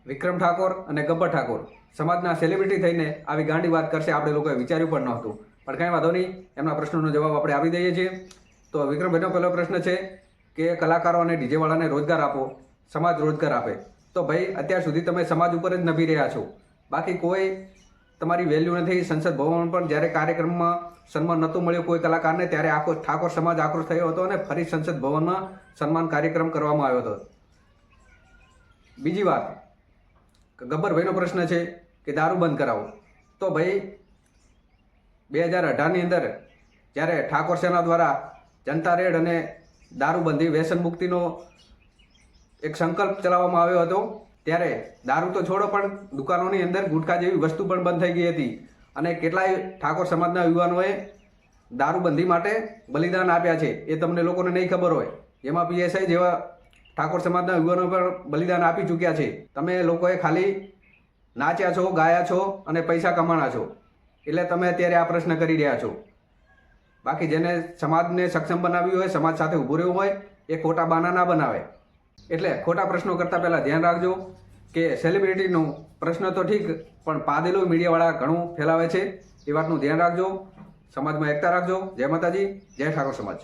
વિક્રમ ઠાકોર અને ગબ્બર ઠાકોર સમાજના સેલિબ્રિટી થઈને આવી ગાંડી વાત કરશે આપણે લોકોએ વિચાર્યું પણ નહોતું, પણ કાંઈ વાંધો નહીં, એમના પ્રશ્નોનો જવાબ આપણે આપી દઈએ છીએ. તો વિક્રમભાઈનો પહેલો પ્રશ્ન છે કે કલાકારો અને ડીજેવાળાને રોજગાર આપો, સમાજ રોજગાર આપે. તો ભાઈ અત્યાર સુધી તમે સમાજ ઉપર જ નભી રહ્યા છો, બાકી કોઈ તમારી વેલ્યુ નથી. સંસદ ભવન પણ જ્યારે કાર્યક્રમમાં સન્માન નહોતું મળ્યું કોઈ કલાકારને, ત્યારે આખો ઠાકોર સમાજ આક્રોશ થયો હતો અને ફરી સંસદ ભવનમાં સન્માન કાર્યક્રમ કરવામાં આવ્યો હતો. બીજી વાત, ગબ્બરભાઈનો પ્રશ્ન છે કે દારૂ બંધ કરાવો. તો ભાઈ 2018ની અંદર જ્યારે ઠાકોર સેના દ્વારા જનતા રેડ અને દારૂબંધી વ્યસન મુક્તિનો એક સંકલ્પ ચલાવવામાં આવ્યો હતો, ત્યારે દારૂ તો છોડો પણ દુકાનોની અંદર ગુટખા જેવી વસ્તુ પણ બંધ થઈ ગઈ હતી અને કેટલાય ઠાકોર સમાજના યુવાનોએ દારૂબંધી માટે બલિદાન આપ્યા છે. એ તમને લોકોને નહીં ખબર હોય. એમાં પીએસઆઈ જેવા ઠાકોર સમાજના યુવાનો પણ બલિદાન આપી ચૂક્યા છે. તમે લોકોએ ખાલી નાચ્યા છો, ગાયા છો અને પૈસા કમાણા છો, એટલે તમે અત્યારે આ પ્રશ્ન કરી રહ્યા છો. બાકી જેને સમાજને સક્ષમ બનાવ્યું હોય, સમાજ સાથે ઊભું રહેવું હોય, એ ખોટા બાના ના બનાવે. એટલે ખોટા પ્રશ્નો કરતાં પહેલાં ધ્યાન રાખજો કે સેલિબ્રિટીનો પ્રશ્ન તો ઠીક, પણ પાદેલું મીડિયાવાળા ઘણું ફેલાવે છે. એ વાતનું ધ્યાન રાખજો. સમાજમાં એકતા રાખજો. જય માતાજી, જય ઠાકોર સમાજ.